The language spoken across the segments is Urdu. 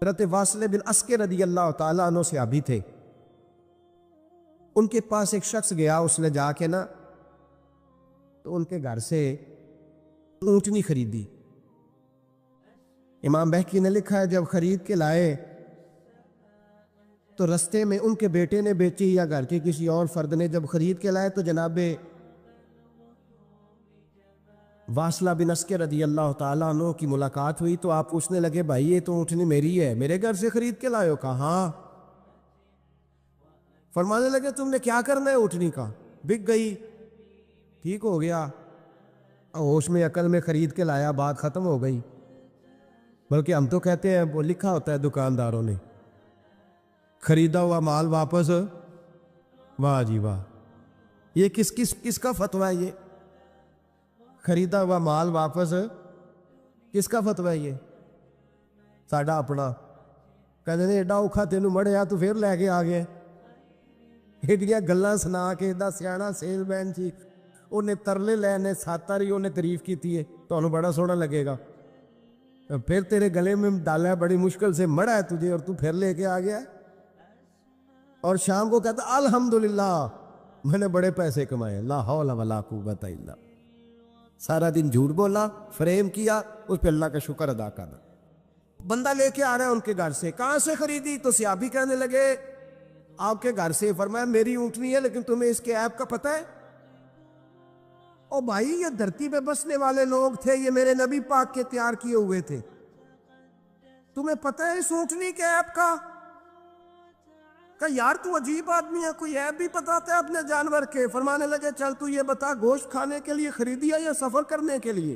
حضرت واصل بن اسکر رضی اللہ تعالیٰ عنہ صحابی تھے، ان کے پاس ایک شخص گیا، اس نے جا کے نا تو ان کے گھر سے اونٹنی خریدی۔ امام بہقی نے لکھا ہے جب خرید کے لائے تو رستے میں ان کے بیٹے نے بیچی یا گھر کے کسی اور فرد نے جب خرید کے لائے تو جناب واصلہ بن اسکر رضی اللہ تعالیٰ عنہ کی ملاقات ہوئی تو آپ پوچھنے لگے بھائی یہ تو اونٹنی میری ہے، میرے گھر سے خرید کے لائے ہو؟ کہا ہاں۔ فرمانے لگے تم نے کیا کرنا ہے اونٹنی کا؟ بک گئی، ٹھیک ہو گیا، ہوش میں عقل میں خرید کے لایا، بات ختم ہو گئی۔ بلکہ ہم تو کہتے ہیں وہ لکھا ہوتا ہے دکانداروں نے خریدا ہوا مال واپس، واہ جی واہ، یہ کس کا فتویٰ ہے؟ یہ خریدا ہوا مال واپس کس کا فتویٰ ہے؟ یہ ساڈا اپنا کہتے ہیں ایڈا اوکھا تینوں مڑیا تو پھر لے کے آ گیا، ایڈیاں گلاں سنا کے ایڈا سیاح سیل مین سی انہیں ترلے لینے ساتر ہی انہیں تعریف کی ہے، تو انہوں بڑا سونا لگے گا، پھر تیرے گلے میں ڈالا ہے بڑی مشکل سے، مڑا ہے تجھے اور تو پھر لے کے آ گیا، اور شام کو کہتا الحمدللہ میں نے بڑے پیسے کمائے، لا حول ولا قوت الا۔ سارا دن جھوٹ بولا، فریم کیا، اس پہ اللہ کا شکر ادا کرنا۔ بندہ لے کے آ رہا ہے ان کے گھر سے، کہاں سے خریدی؟ تو صحابی کہنے لگے آپ کے گھر سے۔ فرمایا میری اونٹنی ہے لیکن تمہیں اس کے عیب کا پتہ ہے؟ او بھائی یہ دھرتی پہ بسنے والے لوگ تھے، یہ میرے نبی پاک کے تیار کیے ہوئے تھے، تمہیں پتہ ہے اس اونٹنی کے عیب کا؟ کہ یار تو عجیب آدمی ہے، کوئی عیب بھی بتاتا ہے اپنے جانور کے۔ فرمانے لگے چل تو یہ بتا گوشت کھانے کے لیے خریدی ہے یا سفر کرنے کے لیے؟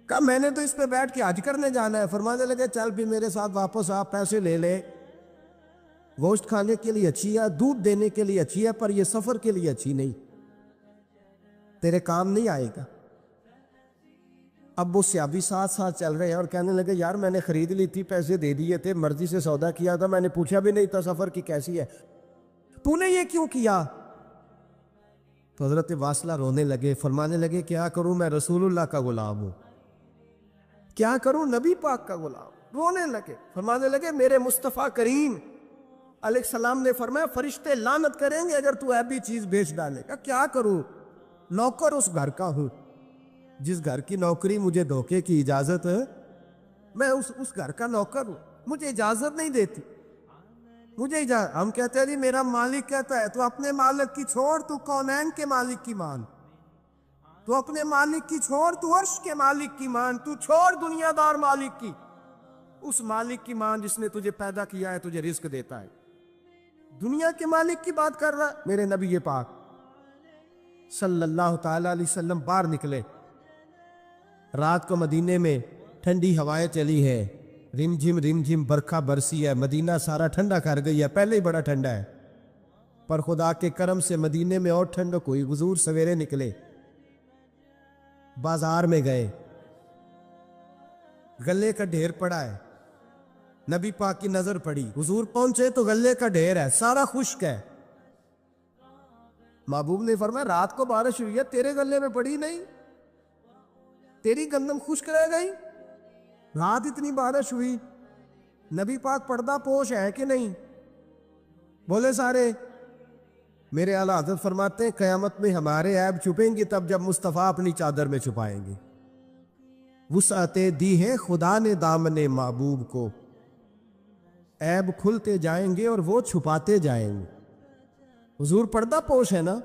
کہا میں نے تو اس پہ بیٹھ کے حج کرنے جانا ہے۔ فرمانے لگے چل بھی میرے ساتھ واپس آپ پیسے لے لے، گوشت کھانے کے لیے اچھی ہے، دودھ دینے کے لیے اچھی ہے، پر یہ سفر کے لیے اچھی نہیں، تیرے کام نہیں آئے گا۔ اب وہ صحابی ساتھ ساتھ چل رہے ہیں اور کہنے لگے یار میں نے خرید لی تھی، پیسے دے دیے تھے، مرضی سے سودا کیا تھا، میں نے پوچھا بھی نہیں تھا سفر کی کیسی ہے، تو نے یہ کیوں کیا؟ تو حضرت واصلہ رونے لگے، فرمانے لگے کیا کروں، میں رسول اللہ کا غلام ہوں، کیا کروں، نبی پاک کا غلام۔ رونے لگے، فرمانے لگے میرے مصطفیٰ کریم علیہ السلام نے فرمایا فرشتے لعنت کریں گے اگر تو ایسی چیز بیچ ڈالے گا۔ کیا کروں، نوکر اس گھر کا ہوں، جس گھر کی نوکری مجھے دھوکے کی اجازت ہے، میں اس گھر کا نوکر ہوں، مجھے اجازت نہیں دیتی، مجھے اجازت۔ ہم کہتے ہیں جی میرا مالک کہتا ہے، تو اپنے مالک کی چھوڑ، تو کونین کے مالک کی مان، تو اپنے مالک کی چھوڑ، تو عرش کے مالک کی مان، تو چھوڑ دنیا دار مالک کی، اس مالک کی مان جس نے تجھے پیدا کیا ہے، تجھے رزق دیتا ہے۔ دنیا کے مالک کی بات کر رہا میرے نبی پاک صلی اللہ تعالی علیہ وسلم باہر نکلے، رات کو مدینے میں ٹھنڈی ہوائیں چلی ہے، رم جھم برکھا برسی ہے، مدینہ سارا ٹھنڈا کر گئی ہے، پہلے ہی بڑا ٹھنڈا ہے، پر خدا کے کرم سے مدینے میں اور ٹھنڈک ہوئی۔ حضور سویرے نکلے، بازار میں گئے، غلے کا ڈھیر پڑا ہے، نبی پاک کی نظر پڑی، حضور پہنچے تو غلے کا ڈھیر ہے، سارا خشک ہے۔ محبوب نے فرمایا رات کو بارش ہوئی ہے، تیرے غلے میں پڑی نہیں، تیری گندم خشک رہ گئی، رات اتنی بارش ہوئی، نبی پاک پردہ پوش ہے کہ نہیں؟ بولے سارے۔ میرے اعلیٰ حضرت فرماتے ہیں قیامت میں ہمارے عیب چھپیں گے تب جب مصطفیٰ اپنی چادر میں چھپائیں گے۔ وسعتیں دی ہے خدا نے دامن محبوب کو، عیب کھلتے جائیں گے اور وہ چھپاتے جائیں گے۔ حضور پردہ پوش ہے نا،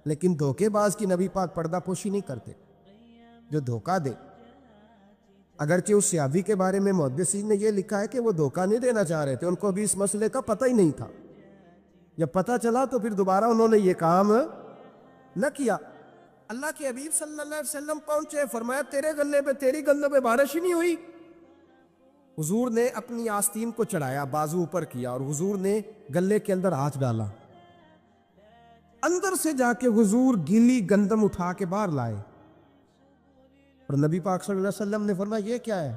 لیکن دھوکے باز کی نبی پاک پردہ پوشی نہیں کرتے، جو دھوکہ دے۔ اگرچہ اس صحابی کے بارے میں محدثین نے یہ لکھا ہے کہ وہ دھوکہ نہیں دینا چاہ رہے تھے، ان کو بھی اس مسئلے کا پتہ ہی نہیں تھا، جب پتہ چلا تو پھر دوبارہ انہوں نے یہ کام نہ کیا۔ اللہ کے حبیب صلی اللہ علیہ وسلم پہنچے، فرمایا تیرے گلے پہ تیری گندم پہ بارش ہی نہیں ہوئی۔ حضور نے اپنی آستین کو چڑھایا، بازو اوپر کیا، اور حضور نے گلے کے اندر ہاتھ ڈالا، اندر سے جا کے حضور گیلی گندم اٹھا کے باہر لائے، اور نبی پاک صلی اللہ علیہ وسلم نے فرمایا یہ کیا ہے؟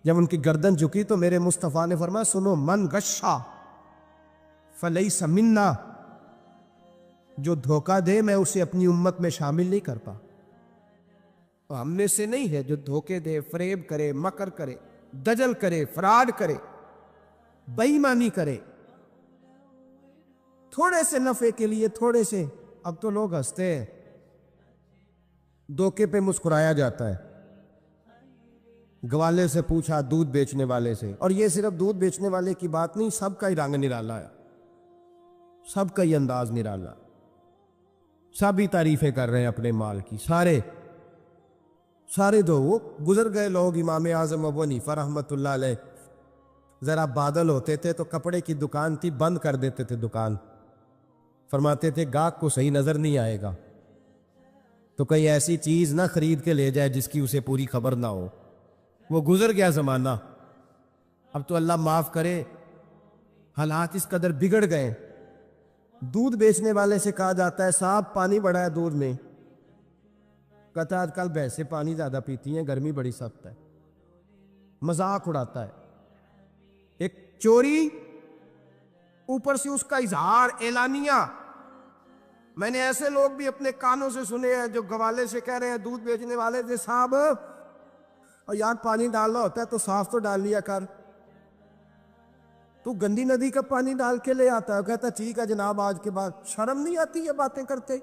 جب ان کی گردن جھکی تو میرے مصطفیٰ نے فرمایا سنو، من غشا فلیس منا، جو دھوکہ دے میں اسے اپنی امت میں شامل نہیں کرتا، ہم میں سے نہیں ہے جو دھوکے دے، فریب کرے، مکر کرے۔ دجل کرے، فراڈ کرے، بے ایمانی کرے، تھوڑے سے نفع کے لیے، تھوڑے سے. اب تو لوگ ہنستے ہیں، دھوکے پہ مسکرایا جاتا ہے. گوالے سے پوچھا، دودھ بیچنے والے سے، اور یہ صرف دودھ بیچنے والے کی بات نہیں، سب کا ہی رنگ نرالا ہے، سب کا ہی انداز نرالا، سب ہی تعریفیں کر رہے ہیں اپنے مال کی. سارے دو وہ گزر گئے لوگ. امام اعظم ابو حنیفہ رحمۃ اللہ علیہ، ذرا بادل ہوتے تھے تو کپڑے کی دکان تھی، بند کر دیتے تھے دکان. فرماتے تھے گاہک کو صحیح نظر نہیں آئے گا تو کوئی ایسی چیز نہ خرید کے لے جائے جس کی اسے پوری خبر نہ ہو. وہ گزر گیا زمانہ. اب تو اللہ معاف کرے، حالات اس قدر بگڑ گئے. دودھ بیچنے والے سے کہا جاتا ہے صاحب پانی بڑا ہے دودھ میں، کہتا ہے آج کل بھینسیں پانی زیادہ پیتی ہیں، گرمی بڑی سخت ہے. مذاق اڑاتا ہے. ایک چوری، اوپر سے اس کا اظہار اعلانیہ. میں نے ایسے لوگ بھی اپنے کانوں سے سنے ہیں جو گوالے سے کہہ رہے ہیں، دودھ بیچنے والے سے، صاحب اور یار پانی ڈالنا ہوتا ہے تو صاف تو ڈال لیا کر، تو گندی ندی کا پانی ڈال کے لے آتا ہے. کہتا ٹھیک ہے جناب، آج کے بعد شرم نہیں آتی یہ باتیں کرتے؟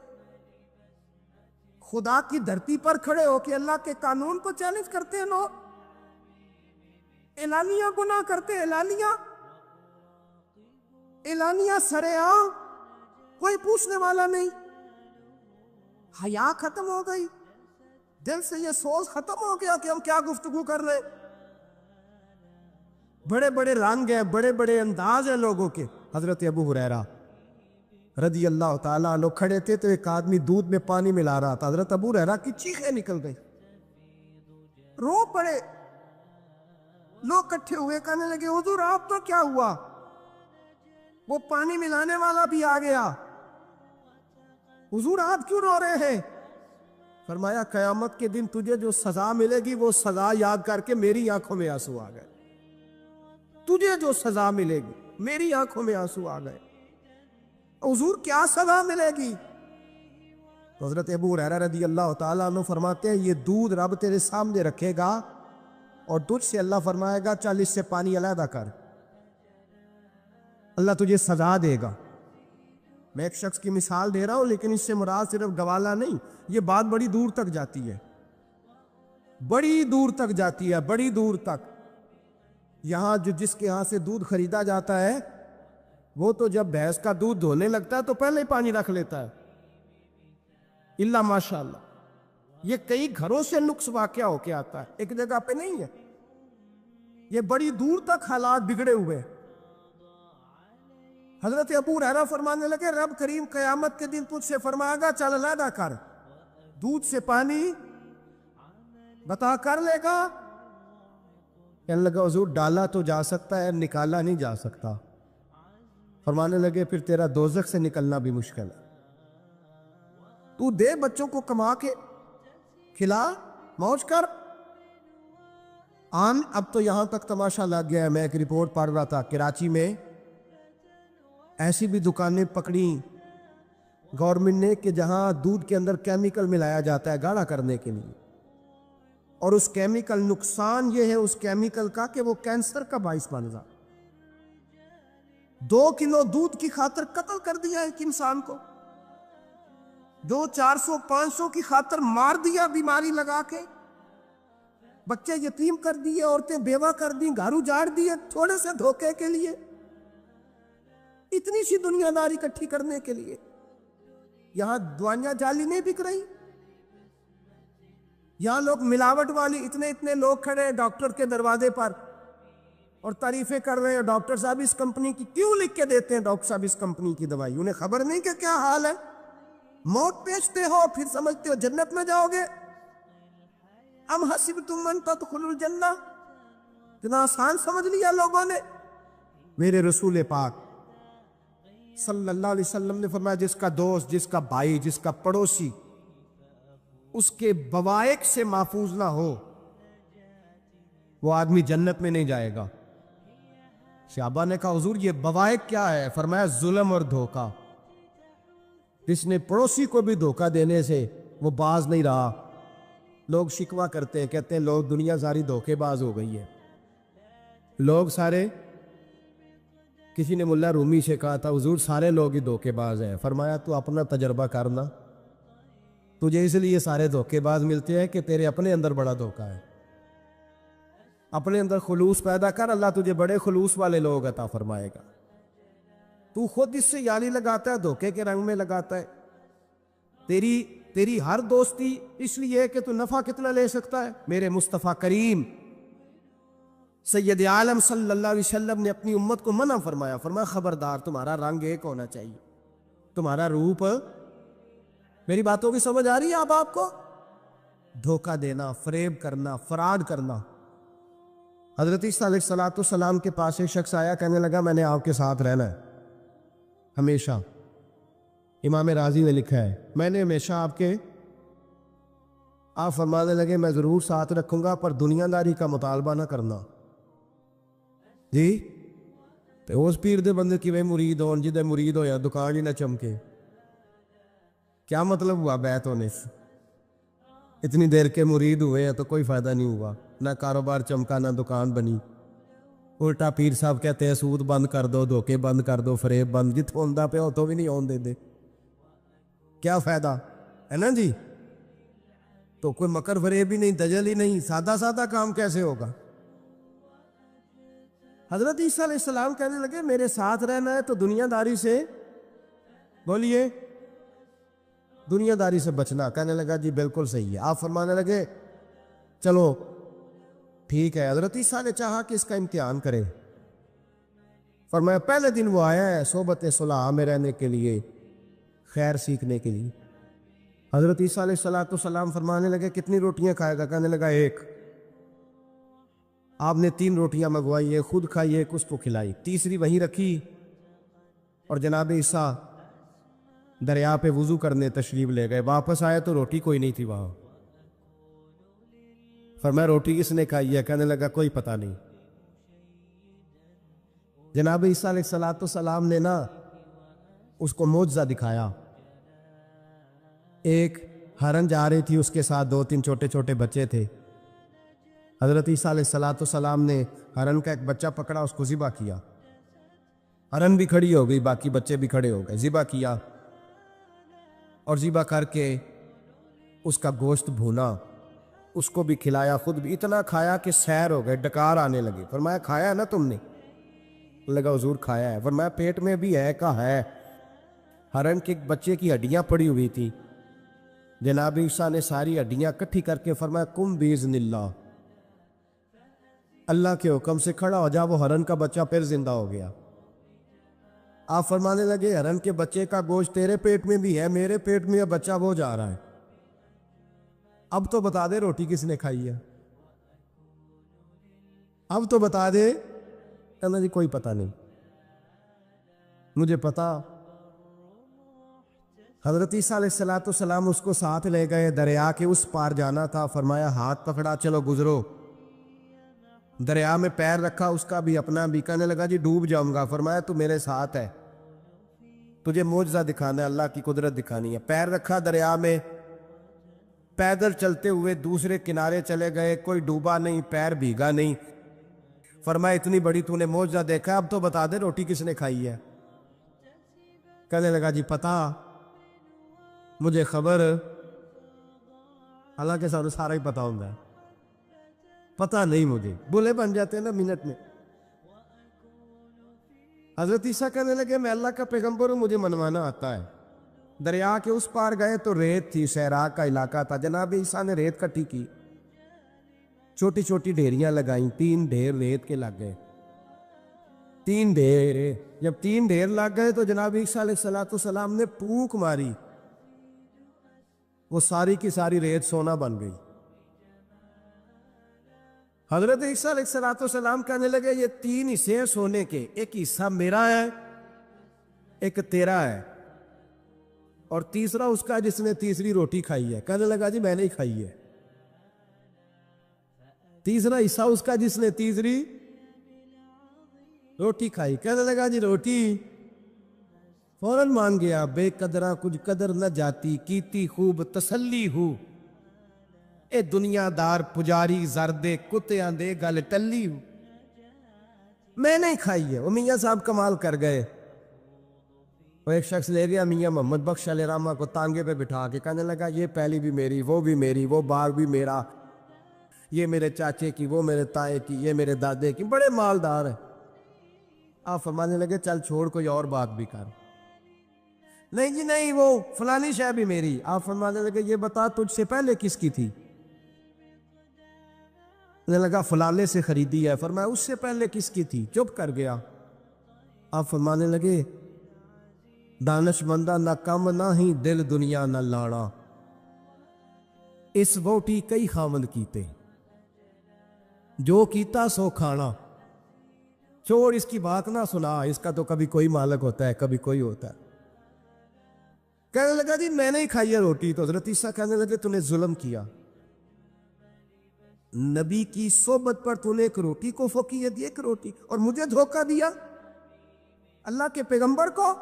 خدا کی دھرتی پر کھڑے ہو کے اللہ کے قانون کو چیلنج کرتے ہیں لوگ، اعلانیہ گناہ کرتے، اعلانیہ سرعام، کوئی پوچھنے والا نہیں. حیا ختم ہو گئی، دل سے یہ سوچ ختم ہو گیا کہ ہم کیا گفتگو کر رہے. بڑے بڑے رنگ ہیں، بڑے بڑے انداز ہیں لوگوں کے. حضرت ابو ہریرہ رضی اللہ تعالیٰ عنہ کھڑے تھے تو ایک آدمی دودھ میں پانی ملا رہا تھا. حضرت ابو ہریرہ کی چیخیں نکل گئی، رو پڑے. لوگ کٹھے ہوئے، کہنے لگے حضور آپ تو کیا ہوا؟ وہ پانی ملانے والا بھی آ گیا. حضور آپ کیوں رو رہے ہیں؟ فرمایا قیامت کے دن تجھے جو سزا ملے گی وہ سزا یاد کر کے میری آنکھوں میں آنسو آ گئے. تجھے جو سزا ملے گی میری آنکھوں میں آنسو آ گئے. حضور کیا سزا ملے گی؟ تو حضرت ابو ہریرہ رضی اللہ تعالیٰ عنہ فرماتے ہیں یہ دودھ رب تیرے سامنے رکھے گا اور تجھ سے اللہ فرمائے گا چل اس سے پانی علیحدہ کر، اللہ تجھے سزا دے گا. میں ایک شخص کی مثال دے رہا ہوں، لیکن اس سے مراد صرف گوالہ نہیں، یہ بات بڑی دور تک جاتی ہے، بڑی دور تک جاتی ہے، بڑی دور تک. یہاں جس کے ہاں سے دودھ خریدا جاتا ہے وہ تو جب بھینس کا دودھ دھونے لگتا ہے تو پہلے ہی پانی رکھ لیتا ہے، اللہ ماشاء اللہ. یہ کئی گھروں سے نقص واقعہ ہو کے آتا ہے، ایک جگہ پہ نہیں ہے. یہ بڑی دور تک حالات بگڑے ہوئے. حضرت ابو ہریرہ فرمانے لگے رب کریم قیامت کے دن تجھ سے فرمائے گا چل علیحدہ کر، دودھ سے پانی بتا کر لے گا. کہنے لگا حضور ڈالا تو جا سکتا ہے، نکالا نہیں جا سکتا. فرمانے لگے پھر تیرا دوزخ سے نکلنا بھی مشکل ہے. تو دے بچوں کو کما کے کھلا، موج کر. اب تو یہاں تک تماشا لگ گیا ہے. میں ایک رپورٹ پڑھ رہا تھا، کراچی میں ایسی بھی دکانیں پکڑی گورنمنٹ نے کہ جہاں دودھ کے اندر کیمیکل ملایا جاتا ہے گاڑھا کرنے کے لیے، اور اس کیمیکل، نقصان یہ ہے اس کیمیکل کا کہ وہ کینسر کا باعث بن جاتا. 2 کلو دودھ کی خاطر قتل کر دیا ایک انسان کو، 400-500 کی خاطر مار دیا بیماری لگا کے، بچے یتیم کر دیے، عورتیں بیوہ کر دی، گھر اجاڑ دیے تھوڑے سے دھوکے کے لیے، اتنی سی دنیا داری اکٹھی کرنے کے لیے. یہاں دوائیاں جعلی نہیں بک رہی، یہاں لوگ ملاوٹ والی، اتنے لوگ کھڑے ہیں ڈاکٹر کے دروازے پر اور تعریفیں کر رہے ہیں ڈاکٹر صاحب اس کمپنی کی کیوں لکھ کے دیتے ہیں، ڈاکٹر صاحب اس کمپنی کی دوائی، انہیں خبر نہیں کہ کیا حال ہے. موت بیچتے ہو پھر سمجھتے ہو جنت میں جاؤ گے. ام حسبتم ان تدخلوا الجنہ، اتنا آسان سمجھ لیا لوگوں نے. میرے رسول پاک صلی اللہ علیہ وسلم نے فرمایا جس کا دوست، جس کا بھائی، جس کا پڑوسی اس کے بوائق سے محفوظ نہ ہو وہ آدمی جنت میں نہیں جائے گا. صحابہ نے کہا حضور یہ بوائق کیا ہے؟ فرمایا ظلم اور دھوکہ. جس نے پڑوسی کو بھی دھوکہ دینے سے وہ باز نہیں رہا. لوگ شکوہ کرتے ہیں، کہتے ہیں لوگ دنیا ساری دھوکے باز ہو گئی ہے. لوگ سارے، کسی نے ملا رومی سے کہا تھا حضور سارے لوگ ہی دھوکے باز ہیں. فرمایا تو اپنا تجربہ کرنا، تجھے اس لیے سارے دھوکے باز ملتے ہیں کہ تیرے اپنے اندر بڑا دھوکہ ہے. اپنے اندر خلوص پیدا کر، اللہ تجھے بڑے خلوص والے لوگ عطا فرمائے گا. تو خود اس سے یاری لگاتا ہے، دھوکے کے رنگ میں لگاتا ہے. تیری ہر دوستی اس لیے کہ تو نفع کتنا لے سکتا ہے. میرے مصطفیٰ کریم سید عالم صلی اللہ علیہ وسلم نے اپنی امت کو منع فرمایا. فرمایا خبردار، تمہارا رنگ ایک ہونا چاہیے، تمہارا روپ. میری باتوں کی سمجھ آ رہی ہے آپ کو؟ دھوکہ دینا، فریب کرنا، فراڈ کرنا. حضرت عیسیٰ علیہ السلام کے پاس ایک شخص آیا، کہنے لگا میں نے آپ کے ساتھ رہنا ہے ہمیشہ. امام راضی نے لکھا ہے میں نے ہمیشہ آپ فرمانے لگے میں ضرور ساتھ رکھوں گا پر دنیا داری کا مطالبہ نہ کرنا. جی تو اس پیر دے بندے کی مرید ہو، جدے مرید ہویا دکان ہی نہ چمکے. کیا مطلب ہوا بیعت ہونے سے؟ اتنی دیر کے مرید ہوئے ہیں تو کوئی فائدہ نہیں ہوا، نہ کاروبار چمکا نہ دکان بنی. الٹا پیر صاحب کہتے ہیں سود بند کر دو، دھوکے بند کر دو، فریب بند. جتوں ہوندہ پہ ہو تو بھی نہیں ہون دے. کیا فائدہ ہے نا جی؟ تو کوئی مکر فریب ہی نہیں، دجل ہی نہیں، سادہ کام کیسے ہوگا؟ حضرت عیسیٰ علیہ السلام کہنے لگے میرے ساتھ رہنا ہے تو دنیا داری سے، بولیے، دنیا داری سے بچنا. کہنے لگا جی بالکل صحیح ہے. آپ فرمانے لگے چلو ٹھیک ہے. حضرت عیسیٰ نے چاہا کہ اس کا امتحان کرے. فرمایا پہلے دن وہ آیا ہے صحبت صلح میں رہنے کے لیے، خیر سیکھنے کے لیے. حضرت عیسیٰ علیہ السلام فرمانے لگے کتنی روٹیاں کھائے گا؟ کہنے لگا ایک. آپ نے 3 روٹیاں منگوائی، ایک خود کھائی، ایک اس کو کھلائی، تیسری وہیں رکھی. اور جناب عیسیٰ دریا پہ وضو کرنے تشریف لے گئے. واپس آئے تو روٹی کوئی نہیں تھی وہاں. فرمایا روٹی کس نے کھائی ہے؟ کہنے لگا کوئی پتہ نہیں. جناب عیسیٰ علیہ السلام نے نا اس کو معجزہ دکھایا. ایک ہرن جا رہی تھی، اس کے ساتھ 2-3 چھوٹے چھوٹے بچے تھے. حضرت عیسیٰ علیہ السلام نے ہرن کا ایک بچہ پکڑا، اس کو ذبح کیا. ہرن بھی کھڑی ہو گئی، باقی بچے بھی کھڑے ہو گئے. ذبح کیا اور ذبح کر کے اس کا گوشت بھونا، اس کو بھی کھلایا، خود بھی اتنا کھایا کہ سیر ہو گئے، ڈکار آنے لگے. فرمایا کھایا ہے نا تم نے؟ لگا حضور کھایا ہے. فرمایا پیٹ میں بھی ہے؟ کہا ہے. ہرن کے بچے کی ہڈیاں پڑی ہوئی تھی. جناب عیسیٰ نے ساری ہڈیاں کٹھی کر کے فرمایا کم باذن اللہ، اللہ کے حکم سے کھڑا ہو جا. وہ ہرن کا بچہ پھر زندہ ہو گیا. آپ فرمانے لگے ہرن کے بچے کا گوشت تیرے پیٹ میں بھی ہے، میرے پیٹ میں بچہ وہ جا رہا ہے. اب تو بتا دے روٹی کس نے کھائی ہے؟ اب تو بتا دے. کہنا جی کوئی پتہ نہیں، مجھے پتا. حضرت عیسیٰ علیہ السلام اس کو ساتھ لے گئے، دریا کے اس پار جانا تھا. فرمایا ہاتھ پکڑا چلو گزرو. دریا میں پیر رکھا، اس کا بھی اپنا بھی. کہنے لگا جی ڈوب جاؤں گا. فرمایا تو میرے ساتھ ہے، تجھے معجزہ دکھانا ہے، اللہ کی قدرت دکھانی ہے. پیر رکھا دریا میں، پیدل چلتے ہوئے دوسرے کنارے چلے گئے. کوئی ڈوبا نہیں، پیر بھیگا نہیں. فرمایا اتنی بڑی تو نے معجزہ دیکھا، اب تو بتا دے روٹی کس نے کھائی ہے؟ کہنے لگا جی پتا، مجھے خبر. حالانکہ سارا سارا ہی پتا ہوتا ہے، پتہ نہیں مجھے. بولے بن جاتے ہیں نا منٹ میں. حضرت عیسیٰ کہنے لگے میں اللہ کا پیغمبر ہوں، مجھے منوانا آتا ہے. دریا کے اس پار گئے تو ریت تھی، صحرا کا علاقہ تھا. جناب عیسیٰ نے ریت کٹھی کی، چھوٹی چھوٹی ڈھیریاں لگائیں. 3 ڈھیر ریت کے لگ گئے. 3 ڈھیر. جب 3 ڈھیر لگ گئے تو جناب عیسیٰ علیہ السلام نے پھونک ماری، وہ ساری کی ساری ریت سونا بن گئی. حضرت عیسیٰ علیہ السلام کہنے لگے یہ 3 حصے ہیں سونے کے، ایک حصہ میرا ہے، ایک تیرا ہے، اور تیسرا اس کا جس نے تیسری روٹی کھائی ہے. کہنے لگا جی میں نے کھائی ہے. تیسرا حصہ اس کا جس نے تیسری روٹی کھائی. کہنے لگا جی روٹی. فوراً مان گیا بے قدرہ کچھ قدر نہ جاتی، کیتی خوب تسلی ہو، اے دنیا دار پجاری زردے کتیاں دے گل ٹلی ہو. میں نہیں کھائی ہے. وہ میاں صاحب کمال کر گئے. وہ ایک شخص لے گیا میاں محمد بخش علیہ رحمہ کو تانگے پہ بٹھا کے کہنے لگا یہ پہلی بھی میری، وہ بھی میری، وہ باغ بھی میرا، یہ میرے چاچے کی، وہ میرے تائے کی، یہ میرے دادے کی، بڑے مالدار ہیں. آپ فرمانے لگے چل چھوڑ کوئی اور بات بھی کر. نہیں جی نہیں، وہ فلانی شے بھی میری. آپ فرمانے لگے یہ بتا تجھ سے پہلے کس کی تھی؟ نے لگا فلانے سے خریدی ہے. فرمایا اس سے پہلے کس کی تھی؟ چپ کر گیا. آپ فرمانے لگے دانش مندہ نہ کم نہ ہی دل دنیا نہ لانا، اس ووٹی کئی خامند کیتے، جو کیتا سو کھانا. چھوڑ اس کی بات نہ سنا، اس کا تو کبھی کوئی مالک ہوتا ہے کبھی کوئی ہوتا ہے. کہنے لگا جی میں نے ہی کھائی ہے روٹی. تو حضرت عیسیٰ کہنے لگے تو نے ظلم کیا. نبی کی صحبت پر تو نے ایک روٹی کو فوقیت دی، ایک روٹی، اور مجھے دھوکہ دیا اللہ کے پیغمبر کو.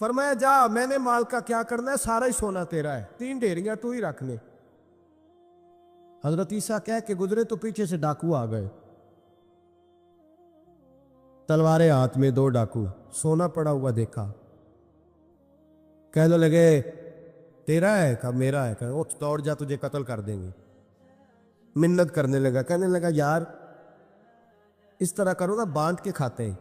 فرمایا جا، میں نے مال کا کیا کرنا ہے، سارا ہی سونا تیرا ہے، 3 ڈھیریاں تو ہی رکھ لے. حضرت عیسیٰ کہہ کے گزرے تو پیچھے سے ڈاکو آ گئے، تلواریں ہاتھ میں 2 ڈاکو، سونا پڑا ہوا دیکھا. کہنے لگے تیرا ہے؟ کہا میرا ہے. کہا اٹھ دوڑ جا، تجھے قتل کر دیں گے. منت کرنے لگا. کہنے لگا یار اس طرح کرو نا، بانٹ کے کھاتے ہیں.